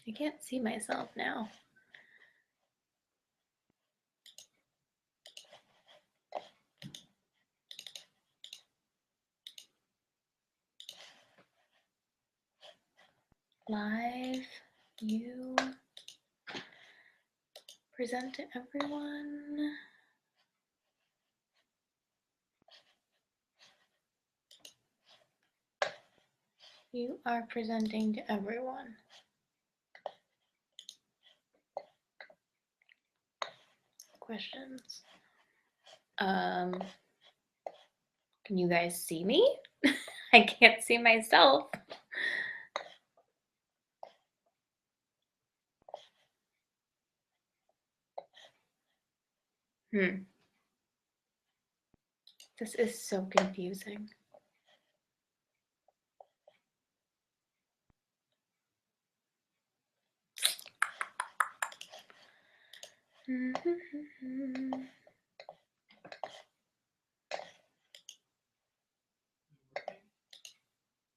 I can't see myself now. Live, you present to everyone. You are presenting to everyone. Questions? Can you guys see me? I can't see myself. This is so confusing.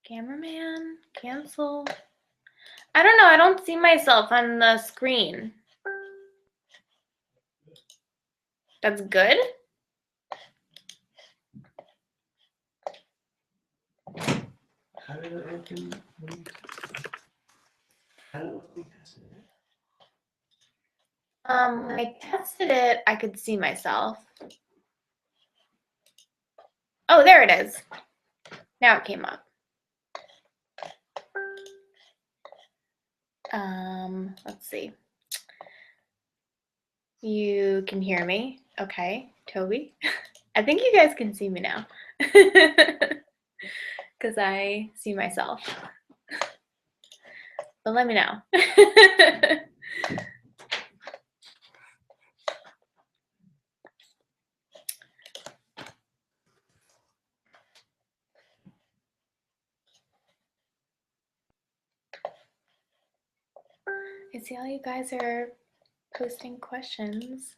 Cameraman, cancel. I don't know, I don't see myself on the screen. That's good? How did it open? How did it open? When I tested it, I could see myself. Oh, there it is. Now it came up. Let's see. You can hear me. Okay, Toby. I think you guys can see me now. Because I see myself. But let me know. I see all you guys are posting questions.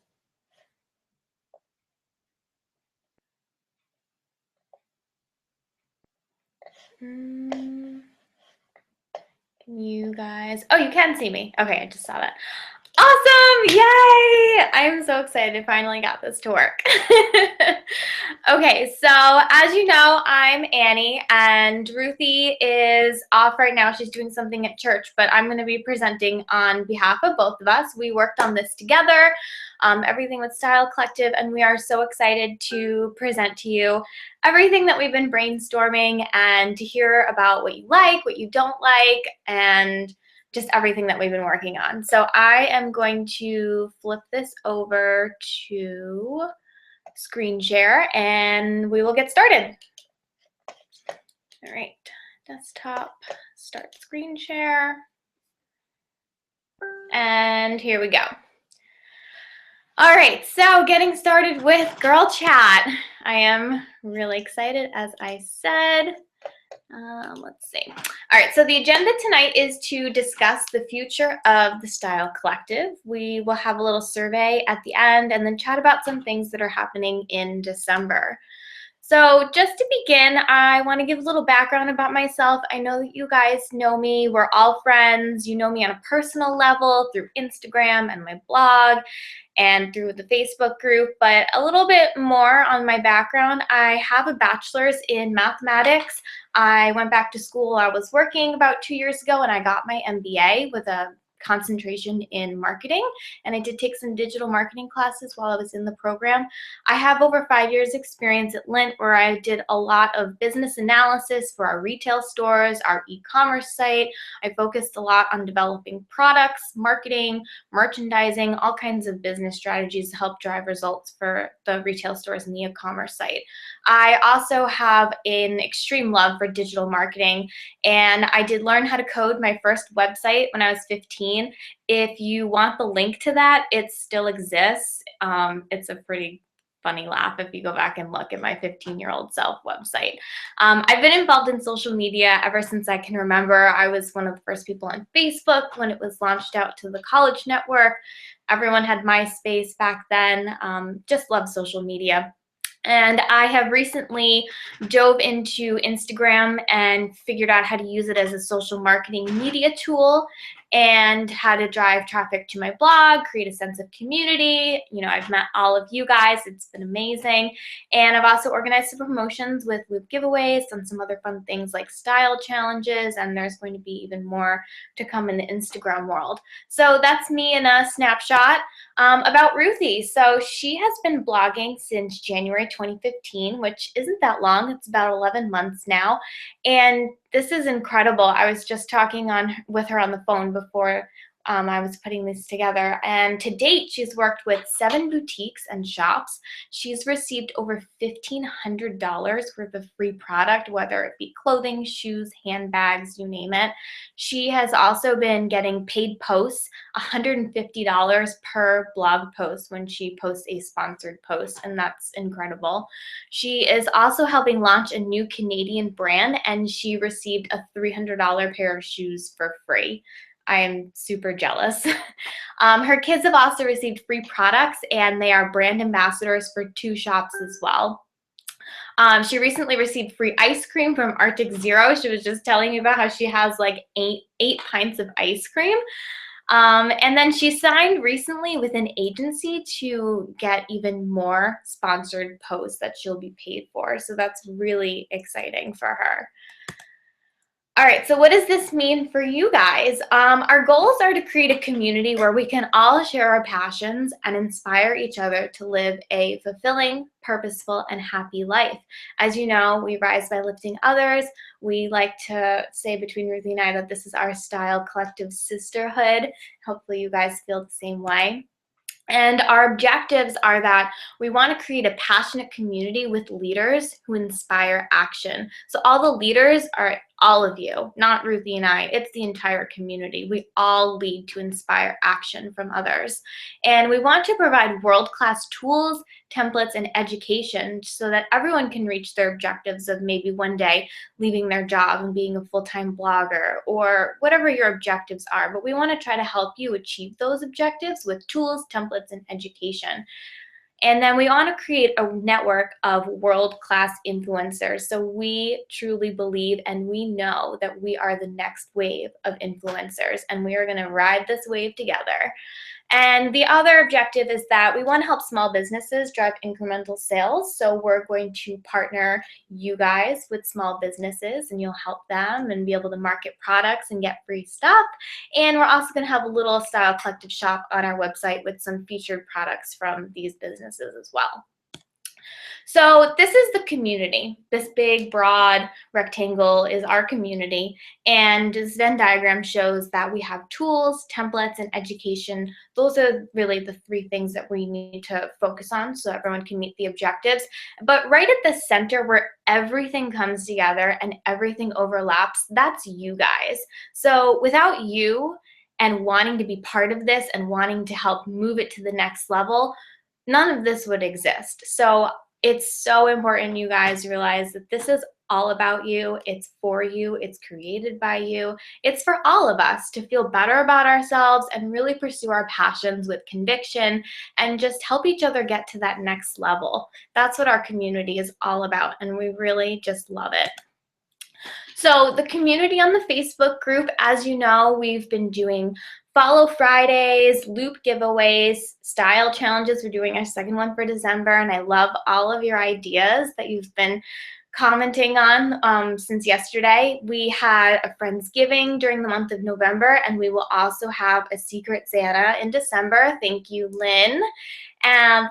Can you guys, oh, you can see me. Okay, I just saw that. Awesome, yay! I'm so excited I finally got this to work. Okay, so as you know, I'm Annie and Ruthie is off right now. She's doing something at church, but I'm gonna be presenting on behalf of both of us. We worked on this together, everything with Style Collective, and we are so excited to present to you everything that we've been brainstorming and to hear about what you like, what you don't like, and just everything that we've been working on. So I am going to flip this over to screen share and we will get started. All right, desktop, start screen share. And here we go. All right, so getting started with Girl Chat. I am really excited, as I said. Let's see. All right, so the agenda tonight is to discuss the future of the Style Collective. We will have a little survey at the end and then chat about some things that are happening in December. So just to begin, I want to give a little background about myself. I know that you guys know me. We're all friends. You know me on a personal level through Instagram and my blog and through the Facebook group, but a little bit more on my background. I have a bachelor's in mathematics. I went back to school. I was working about 2 years ago and I got my MBA with a concentration in marketing, and I did take some digital marketing classes while I was in the program. I have over 5 years experience at Lint where I did a lot of business analysis for our retail stores, our e-commerce site. I focused a lot on developing products, marketing, merchandising, all kinds of business strategies to help drive results for the retail stores and the e-commerce site. I also have an extreme love for digital marketing, and I did learn how to code my first website when I was 15. If you want the link to that, it still exists. It's a pretty funny laugh if you go back and look at my 15-year-old self website. I've been involved in social media ever since I can remember. I was one of the first people on Facebook when it was launched out to the college network. Everyone had MySpace back then. Just love social media. And I have recently dove into Instagram and figured out how to use it as a social marketing media tool and how to drive traffic to my blog, create a sense of community. You know, I've met all of you guys. It's been amazing. And I've also organized some promotions with Loop giveaways, done some other fun things like style challenges, and there's going to be even more to come in the Instagram world. So that's me in a snapshot. About Ruthie. So she has been blogging since January 2015, which isn't that long. It's about 11 months now. And this is incredible. I was just talking with her on the phone before I was putting this together. And to date, she's worked with 7 boutiques and shops. She's received over $1,500 worth of free product, whether it be clothing, shoes, handbags, you name it. She has also been getting paid posts, $150 per blog post when she posts a sponsored post, and that's incredible. She is also helping launch a new Canadian brand, and she received a $300 pair of shoes for free. I am super jealous. Her kids have also received free products, and they are brand ambassadors for 2 shops as well. She recently received free ice cream from Arctic Zero. She was just telling me about how she has like eight pints of ice cream. And then she signed recently with an agency to get even more sponsored posts that she'll be paid for. So that's really exciting for her. All right, so what does this mean for you guys? Our goals are to create a community where we can all share our passions and inspire each other to live a fulfilling, purposeful, and happy life. As you know, we rise by lifting others. We like to say between Ruthie and I that this is our style collective sisterhood. Hopefully you guys feel the same way. And our objectives are that we want to create a passionate community with leaders who inspire action. So all the leaders are all of you, not Ruthie and I. It's the entire community. We all lead to inspire action from others. And we want to provide world-class tools, templates, and education so that everyone can reach their objectives of maybe one day leaving their job and being a full-time blogger or whatever your objectives are. But we want to try to help you achieve those objectives with tools, templates, and education. And then we want to create a network of world-class influencers. So we truly believe and we know that we are the next wave of influencers, and we are going to ride this wave together. And the other objective is that we want to help small businesses drive incremental sales. So we're going to partner you guys with small businesses, and you'll help them and be able to market products and get free stuff. And we're also going to have a little Style Collective shop on our website with some featured products from these businesses as well. So this is the community. This big, broad rectangle is our community. And this Venn diagram shows that we have tools, templates, and education. Those are really the 3 things that we need to focus on so everyone can meet the objectives. But right at the center where everything comes together and everything overlaps, that's you guys. So without you and wanting to be part of this and wanting to help move it to the next level, none of this would exist. So it's so important you guys realize that this is all about you. It's for you. It's created by you. It's for all of us to feel better about ourselves and really pursue our passions with conviction and just help each other get to that next level. That's what our community is all about, and we really just love it. So the community on the Facebook group, as you know, we've been doing Follow Fridays, Loop giveaways, style challenges. We're doing our second one for December, and I love all of your ideas that you've been commenting on since yesterday. We had a Friendsgiving during the month of November, and we will also have a Secret Santa in December. Thank you, Lynn.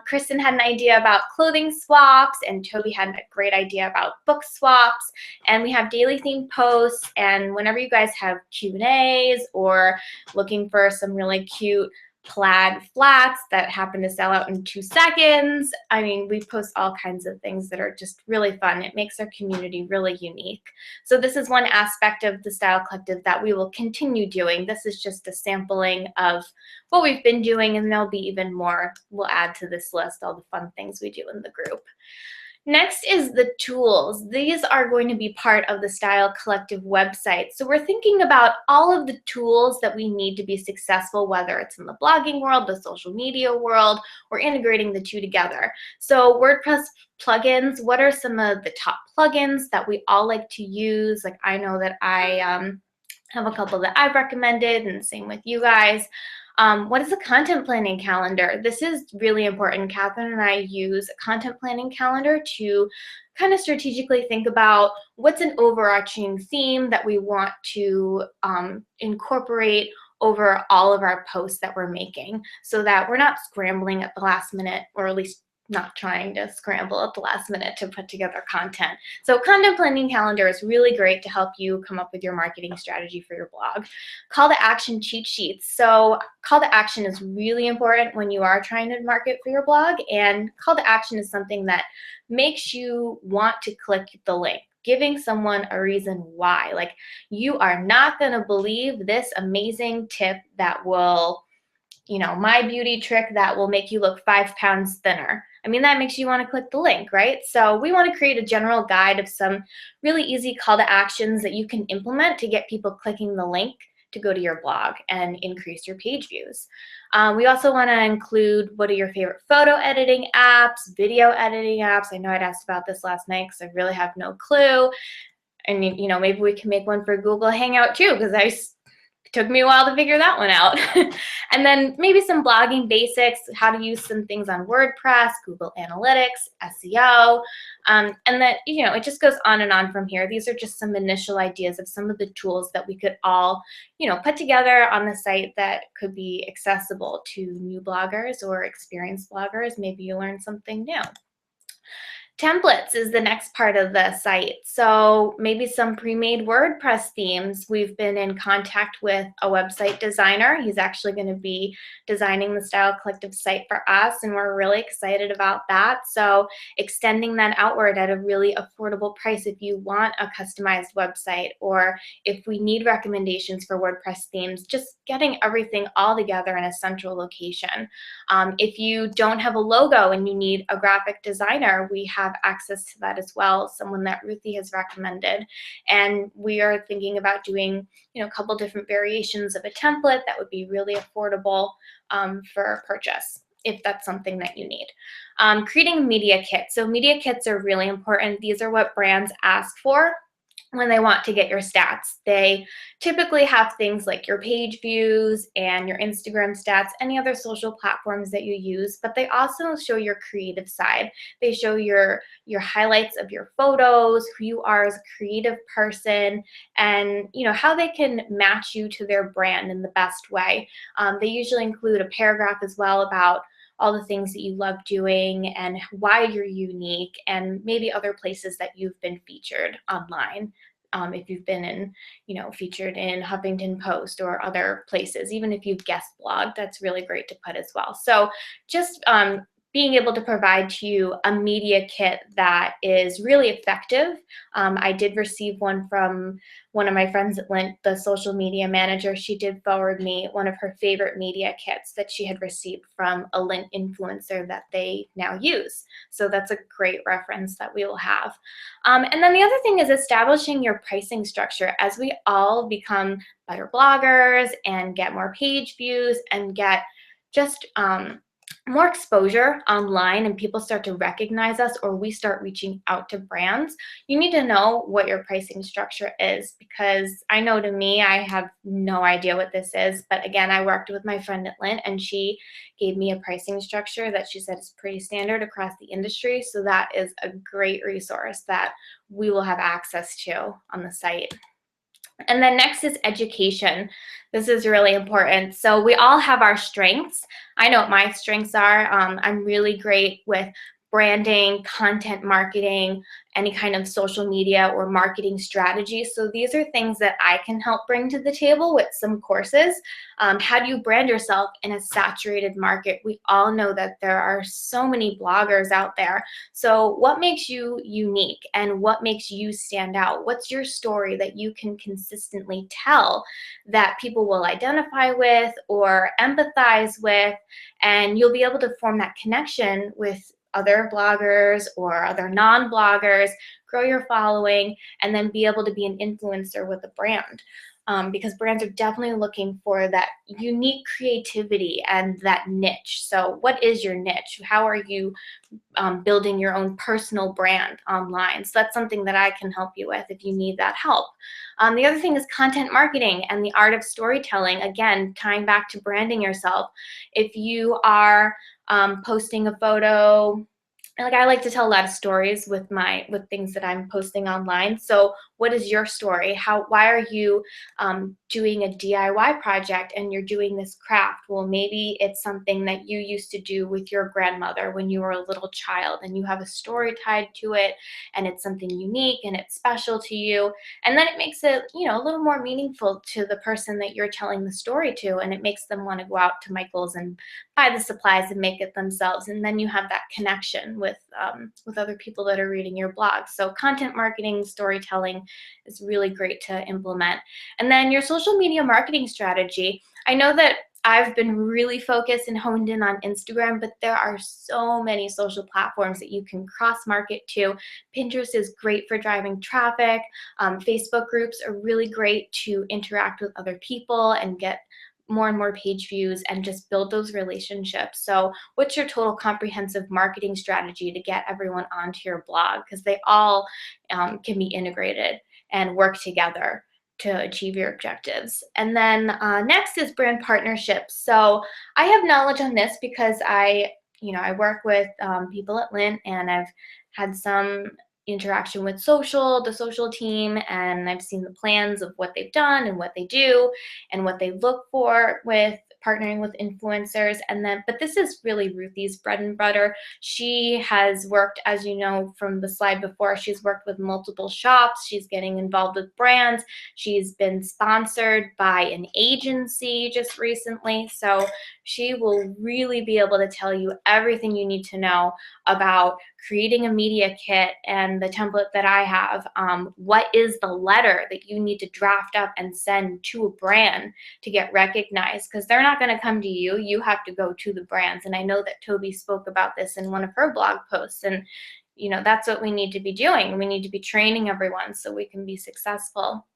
Kristen had an idea about clothing swaps, and Toby had a great idea about book swaps. And we have daily themed posts, and whenever you guys have Q&As or looking for some really cute plaid flats that happen to sell out in 2 seconds. I mean, we post all kinds of things that are just really fun. It makes our community really unique. So this is one aspect of the Style Collective that we will continue doing. This is just a sampling of what we've been doing, and there'll be even more. We'll add to this list all the fun things we do in the group. Next is the tools. These are going to be part of the Style Collective website. So we're thinking about all of the tools that we need to be successful, whether it's in the blogging world, the social media world, or integrating the two together. So WordPress plugins, what are some of the top plugins that we all like to use? Like I know that I have a couple that I've recommended, and same with you guys. What is a content planning calendar? This is really important. Catherine and I use a content planning calendar to kind of strategically think about what's an overarching theme that we want to incorporate over all of our posts that we're making, so that we're not scrambling at the last minute, or at least not trying to scramble at the last minute to put together content. So content planning calendar is really great to help you come up with your marketing strategy for your blog. Call to action cheat sheets. So call to action is really important when you are trying to market for your blog, and call to action is something that makes you want to click the link, giving someone a reason why. Like, you are not going to believe this amazing tip that will, my beauty trick that will make you look 5 pounds thinner. I mean, that makes you want to click the link, right? So we want to create a general guide of some really easy call to actions that you can implement to get people clicking the link to go to your blog and increase your page views. We also want to include, what are your favorite photo editing apps, video editing apps? I know I'd asked about this last night because I really have no clue. And maybe we can make one for Google Hangout too, because it took me a while to figure that one out. And then maybe some blogging basics, how to use some things on WordPress, Google Analytics, SEO. And then, it just goes on and on from here. These are just some initial ideas of some of the tools that we could all, put together on the site that could be accessible to new bloggers or experienced bloggers. Maybe you learn something new. Templates is the next part of the site. So maybe some pre-made WordPress themes. We've been in contact with a website designer. He's actually going to be designing the Style Collective site for us, and we're really excited about that. So extending that outward at a really affordable price if you want a customized website, or if we need recommendations for WordPress themes, just getting everything all together in a central location. If you don't have a logo and you need a graphic designer, we have access to that as well, someone that Ruthie has recommended. And we are thinking about doing, a couple different variations of a template that would be really affordable for purchase, if that's something that you need. Creating a media kit. So media kits are really important. These are what brands ask for when they want to get your stats. They typically have things like your page views and your Instagram stats, any other social platforms that you use, but they also show your creative side. They show your highlights of your photos, who you are as a creative person, and how they can match you to their brand in the best way. They usually include a paragraph as well about all the things that you love doing and why you're unique, and maybe other places that you've been featured online. If you've been featured in Huffington Post or other places, even if you've guest blogged, that's really great to put as well. So just being able to provide to you a media kit that is really effective. I did receive one from one of my friends at Lint, the social media manager. She did forward me one of her favorite media kits that she had received from a Lint influencer that they now use. So that's a great reference that we will have. And then the other thing is establishing your pricing structure. As we all become better bloggers and get more page views and get just more exposure online, and people start to recognize us, or we start reaching out to brands, you need to know what your pricing structure is, because I know, to me, I have no idea what this is. But again, I worked with my friend at Lint, and she gave me a pricing structure that she said is pretty standard across the industry. So that is a great resource that we will have access to on the site. And then next is education. This is really important. So we all have our strengths. I know what my strengths are. I'm really great with branding, content marketing, any kind of social media or marketing strategy. So these are things that I can help bring to the table with some courses. How do you brand yourself in a saturated market? We all know that there are so many bloggers out there. So what makes you unique and what makes you stand out? What's your story that you can consistently tell that people will identify with or empathize with? And you'll be able to form that connection with other bloggers or other non-bloggers, grow your following, and then be able to be an influencer with a brand. Because brands are definitely looking for that unique creativity and that niche. So what is your niche? How are you building your own personal brand online? So that's something that I can help you with if you need that help. The other thing is content marketing and the art of storytelling. Again, tying back to branding yourself. If you are posting a photo, like I like to tell a lot of stories with things that I'm posting online. So what is your story? Why are you doing a DIY project and you're doing this craft? Well, maybe it's something that you used to do with your grandmother when you were a little child, and you have a story tied to it, and it's something unique and it's special to you. And then it makes it, a little more meaningful to the person that you're telling the story to, and it makes them want to go out to Michael's and buy the supplies and make it themselves. And then you have that connection with other people that are reading your blog. So content marketing, storytelling is really great to implement. And then your social media marketing strategy. I know that I've been really focused and honed in on Instagram, but there are so many social platforms that you can cross-market to. Pinterest is great for driving traffic. Facebook groups are really great to interact with other people and get more and more page views and just build those relationships. So what's your total comprehensive marketing strategy to get everyone onto your blog? Because they all can be integrated and work together to achieve your objectives. And then next is brand partnerships. So I have knowledge on this because I work with people at Lint, and I've had some interaction with the social team, and I've seen the plans of what they've done and what they do and what they look for with partnering with influencers. But this is really Ruthie's bread and butter. She has worked, as you know from the slide before, she's worked with multiple shops. She's getting involved with brands. She's been sponsored by an agency just recently. So she will really be able to tell you everything you need to know about creating a media kit and the template that I have. What is the letter that you need to draft up and send to a brand to get recognized? Because they're not going to come to you. You have to go to the brands. And I know that Toby spoke about this in one of her blog posts. And, that's what we need to be doing. We need to be training everyone so we can be successful.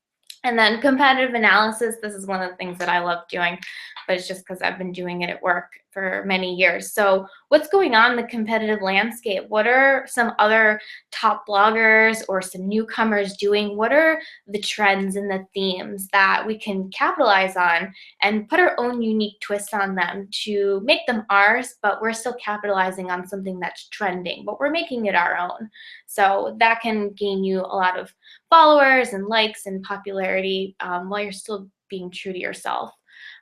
And then competitive analysis, this is one of the things that I love doing, but it's just because I've been doing it at work for many years. So what's going on in the competitive landscape? What are some other top bloggers or some newcomers doing? What are the trends and the themes that we can capitalize on and put our own unique twist on them to make them ours, but we're still capitalizing on something that's trending, but we're making it our own. So that can gain you a lot of followers and likes and popularity while you're still being true to yourself.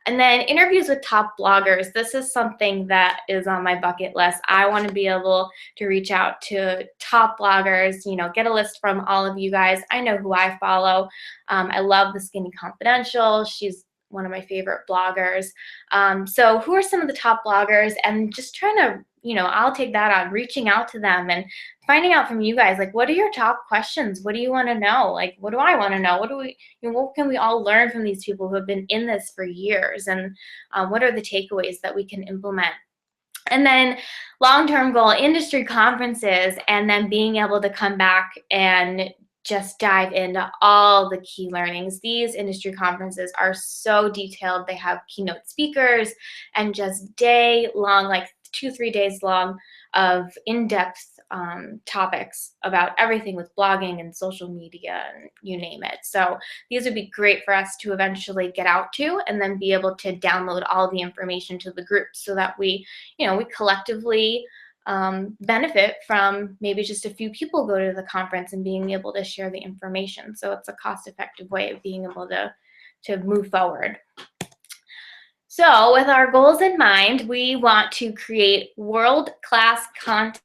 And then interviews with top bloggers. This is something that is on my bucket list. I want to be able to reach out to top bloggers, get a list from all of you guys. I know who I follow. I love The Skinny Confidential. She's one of my favorite bloggers. So who are some of the top bloggers? And just trying to, I'll take that on, reaching out to them and finding out from you guys, like, what are your top questions? What do you want to know? Like, what do I want to know? What can we all learn from these people who have been in this for years? And what are the takeaways that we can implement? And then long-term goal, industry conferences, and then being able to come back and just dive into all the key learnings. These industry conferences are so detailed. They have keynote speakers and just day-long, like 2-3 days long of in-depth topics about everything with blogging and social media and you name it. So these would be great for us to eventually get out to and then be able to download all the information to the group so that we collectively benefit from maybe just a few people go to the conference and being able to share the information. So it's a cost-effective way of being able to move forward. So with our goals in mind, we want to create world-class content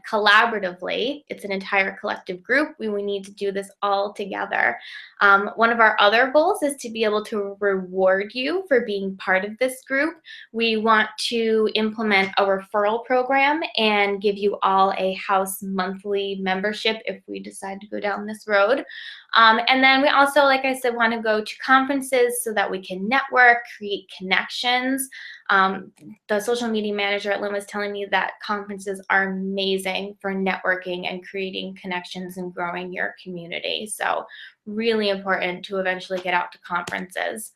collaboratively. It's an entire collective group. We need to do this all together. One of our other goals is to be able to reward you for being part of this group. We want to implement a referral program and give you all a house monthly membership if we decide to go down this road. And then we also, like I said, want to go to conferences so that we can network, create connections. The social media manager at Lynn was telling me that conferences are amazing for networking and creating connections and growing your community. So really important to eventually get out to conferences.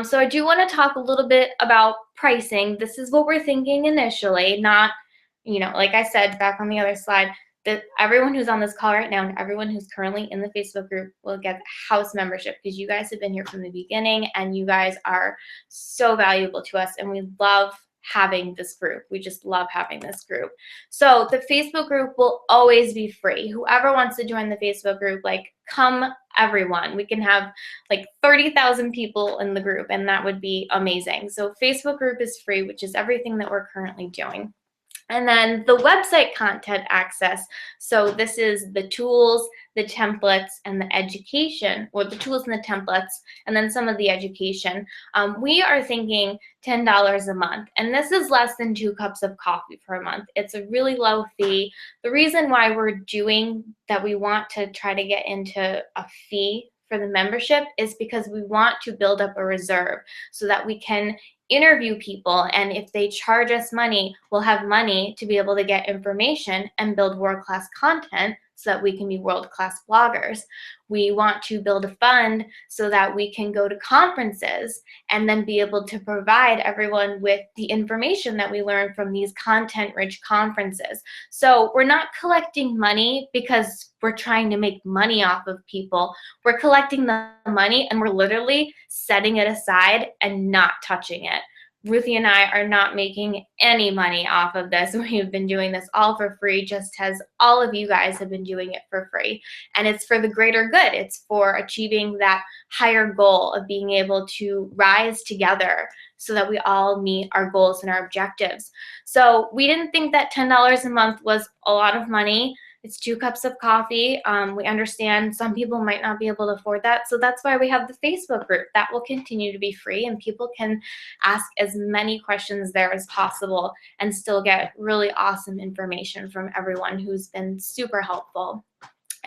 So I do want to talk a little bit about pricing. This is what we're thinking initially, not, like I said back on the other slide, that everyone who's on this call right now and everyone who's currently in the Facebook group will get house membership, because you guys have been here from the beginning and you guys are so valuable to us, and we love having this group. We just love having this group. So the Facebook group will always be free. Whoever wants to join the Facebook group, come everyone. We can have 30,000 people in the group, and that would be amazing. So Facebook group is free, which is everything that we're currently doing. And then the website content access. So this is the tools, the templates, and the education, or the tools and the templates, and then some of the education. We are thinking $10 a month, and this is less than 2 cups of coffee per month. It's a really low fee. The reason why we're doing that, we want to try to get into a fee for the membership, is because we want to build up a reserve so that we can interview people, and if they charge us money, we'll have money to be able to get information and build world-class content so that we can be world-class bloggers. We want to build a fund so that we can go to conferences and then be able to provide everyone with the information that we learn from these content-rich conferences. So we're not collecting money because we're trying to make money off of people. We're collecting the money and we're literally setting it aside and not touching it. Ruthie and I are not making any money off of this. We've been doing this all for free, just as all of you guys have been doing it for free. And it's for the greater good. It's for achieving that higher goal of being able to rise together so that we all meet our goals and our objectives. So we didn't think that $10 a month was a lot of money. It's 2 cups of coffee. We understand some people might not be able to afford that. So that's why we have the Facebook group. That will continue to be free, and people can ask as many questions there as possible and still get really awesome information from everyone who's been super helpful.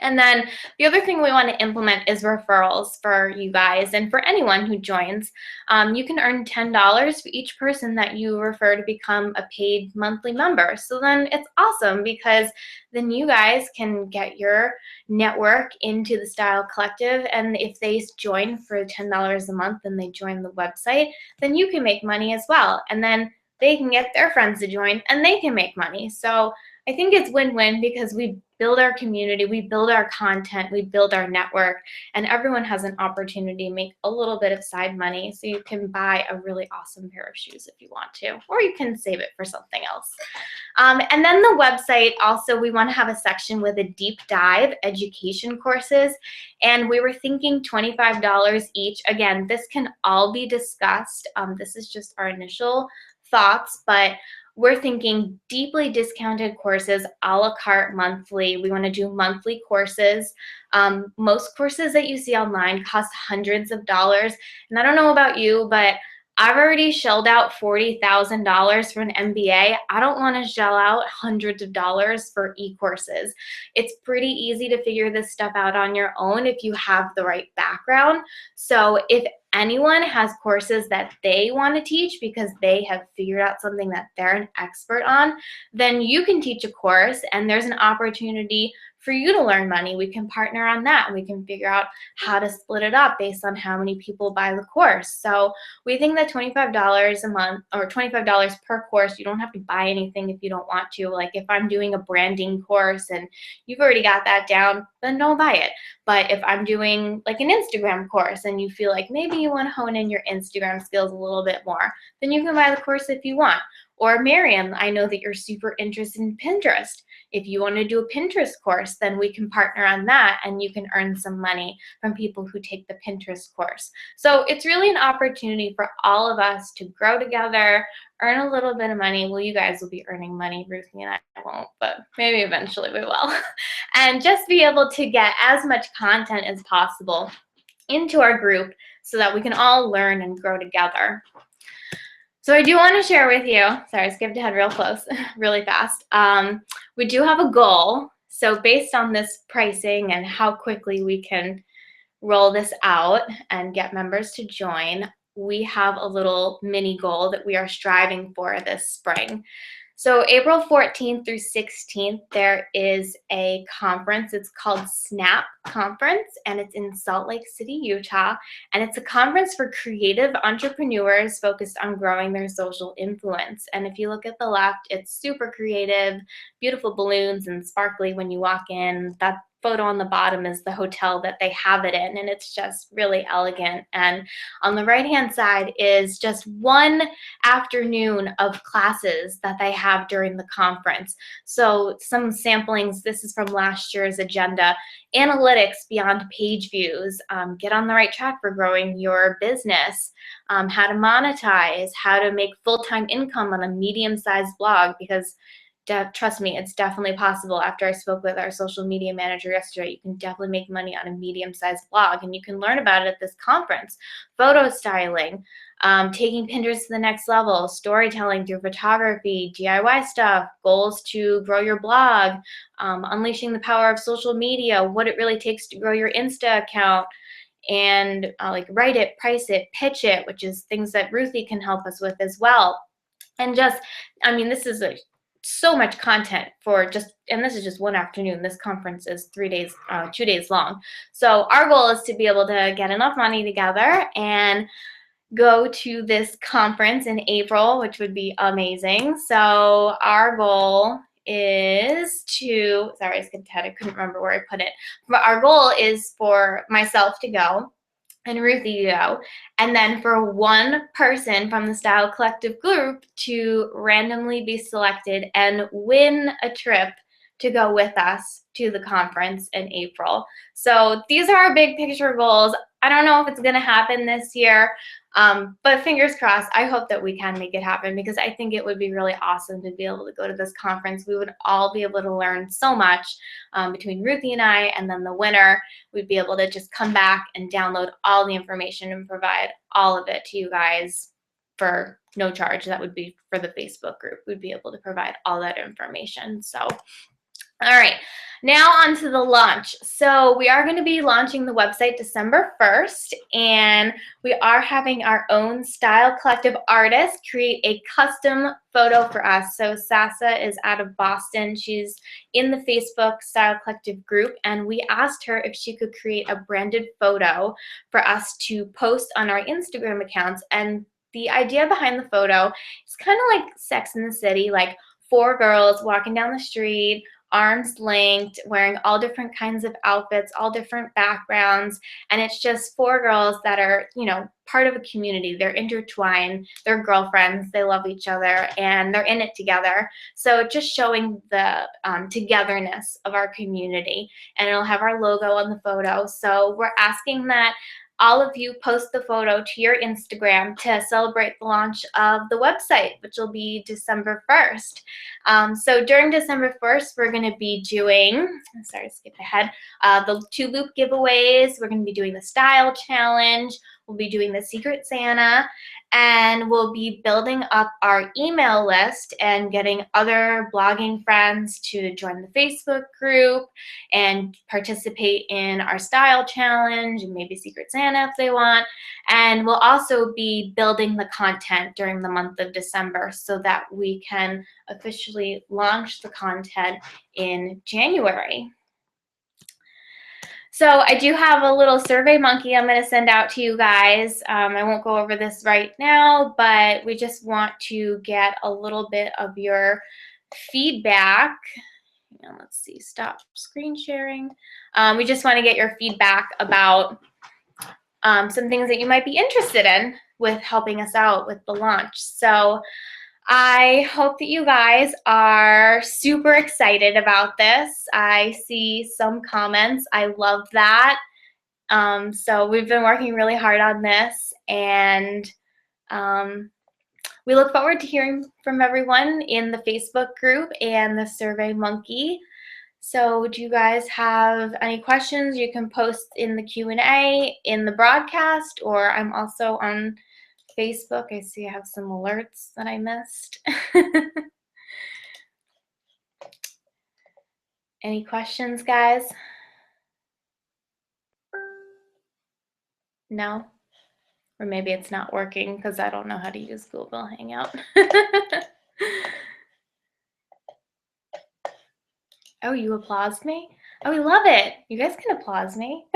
And then the other thing we want to implement is referrals for you guys and for anyone who joins. You can earn $10 for each person that you refer to become a paid monthly member. So then it's awesome, because then you guys can get your network into the Style Collective, and if they join for $10 a month and they join the website, then you can make money as well. And then they can get their friends to join and they can make money. So I think it's win-win, because we build our community, we build our content, we build our network, and everyone has an opportunity to make a little bit of side money. So you can buy a really awesome pair of shoes if you want to, or you can save it for something else. And then the website, also, we want to have a section with a deep dive education courses, and we were thinking $25 each. Again, this can all be discussed. This is just our initial thoughts, but we're thinking deeply discounted courses, a la carte monthly. We want to do monthly courses. Most courses that you see online cost hundreds of dollars. And I don't know about you, but I've already shelled out $40,000 for an MBA. I don't want to shell out hundreds of dollars for e-courses. It's pretty easy to figure this stuff out on your own if you have the right background. So if anyone has courses that they want to teach because they have figured out something that they're an expert on, then you can teach a course, and there's an opportunity for you to learn money. We can partner on that, and we can figure out how to split it up based on how many people buy the course. So we think that $25 a month, or $25 per course, you don't have to buy anything if you don't want to. Like if I'm doing a branding course and you've already got that down, then don't buy it. But if I'm doing like an Instagram course and you feel like maybe you want to hone in your Instagram skills a little bit more, then you can buy the course if you want. Or Miriam, I know that you're super interested in Pinterest. If you want to do a Pinterest course, then we can partner on that, and you can earn some money from people who take the Pinterest course. So it's really an opportunity for all of us to grow together, earn a little bit of money. Well, you guys will be earning money. Ruthie and I won't, but maybe eventually we will. And just be able to get as much content as possible into our group so that we can all learn and grow together. So I do want to share with you, sorry, I skipped ahead real close, really fast. We do have a goal. So based on this pricing and how quickly we can roll this out and get members to join, we have a little mini goal that we are striving for this spring. So April 14th through 16th, there is a conference. It's called SNAP Conference, and it's in Salt Lake City, Utah. And it's a conference for creative entrepreneurs focused on growing their social influence. And if you look at the left, it's super creative, beautiful balloons and sparkly when you walk in. That photo on the bottom is the hotel that they have it in, and it's just really elegant. And on the right-hand side is just one afternoon of classes that they have during the conference. So some samplings, this is from last year's agenda: analytics beyond page views, get on the right track for growing your business, how to monetize, how to make full-time income on a medium-sized blog, because trust me, it's definitely possible. After I spoke with our social media manager yesterday, you can definitely make money on a medium-sized blog, and you can learn about it at this conference. Photo styling, taking Pinterest to the next level, storytelling through photography, DIY stuff, goals to grow your blog, unleashing the power of social media, what it really takes to grow your Insta account, and like write it, price it, pitch it, which is things that Ruthie can help us with as well. And just, I mean, this is so much content for just, and this is just one afternoon. This conference is 3 days, 2 days long. So our goal is to be able to get enough money together and go to this conference in April, which would be amazing. So our goal is to, sorry, I skipped ahead. I couldn't remember where I put it. But our goal is for myself to go and Ruthie to go, and then for one person from the Style Collective group to randomly be selected and win a trip to go with us to the conference in April. So these are our big picture goals. I don't know if it's going to happen this year, but fingers crossed. I hope that we can make it happen, because I think it would be really awesome to be able to go to this conference. We would all be able to learn so much between Ruthie and I, and then the winner. We'd be able to just come back and download all the information and provide all of it to you guys for no charge. That would be for the Facebook group. We'd be able to provide all that information. So all right, now on to the launch. So we are going to be launching the website December 1st, and we are having our own Style Collective artist create a custom photo for us. So Sasa is out of Boston. She's in the Facebook Style Collective group, and we asked her if she could create a branded photo for us to post on our Instagram accounts. And the idea behind the photo is kind of like Sex in the City, like 4 girls walking down the street, arms linked, wearing all different kinds of outfits, all different backgrounds, and it's just 4 girls that are, you know, part of a community. They're intertwined, they're girlfriends, they love each other, and they're in it together. So just showing the togetherness of our community, and it'll have our logo on the photo. So we're asking that all of you post the photo to your Instagram to celebrate the launch of the website, which will be December 1st. So during December 1st, we're going to be doing, sorry, skip ahead, the 2 loop giveaways. We're going to be doing the style challenge. We'll be doing the Secret Santa, and we'll be building up our email list and getting other blogging friends to join the Facebook group and participate in our style challenge and maybe Secret Santa if they want. And we'll also be building the content during the month of December so that we can officially launch the content in January. So I do have a little Survey Monkey I'm going to send out to you guys. I won't go over this right now, but we just want to get a little bit of your feedback. Let's see, stop screen sharing. We just want to get your feedback about some things that you might be interested in with helping us out with the launch. So I hope that you guys are super excited about this. I see some comments. I love that. So we've been working really hard on this, and we look forward to hearing from everyone in the Facebook group and the Survey Monkey. So do you guys have any questions? You can post in the Q&A in the broadcast, or I'm also on Facebook. I see I have some alerts that I missed. Any questions, guys? No? Or maybe it's not working because I don't know how to use Google Hangout. Oh, you applauded me? Oh, we love it. You guys can applaud me.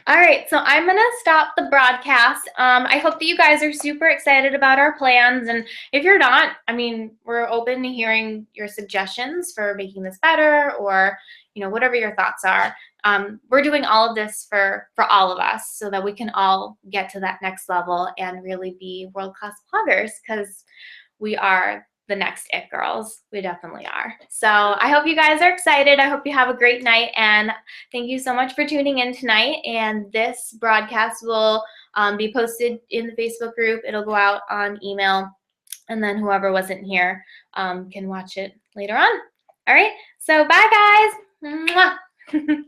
All right, so I'm gonna stop the broadcast. I hope that you guys are super excited about our plans, and if you're not, I mean, we're open to hearing your suggestions for making this better, or whatever your thoughts are. We're doing all of this for all of us, so that we can all get to that next level and really be world-class bloggers, because we are the next It Girls. We definitely are. So I hope you guys are excited. I hope you have a great night, and thank you so much for tuning in tonight. And this broadcast will be posted in the Facebook group. It'll go out on email, and then whoever wasn't here can watch it later on. All right, so bye guys. Mwah.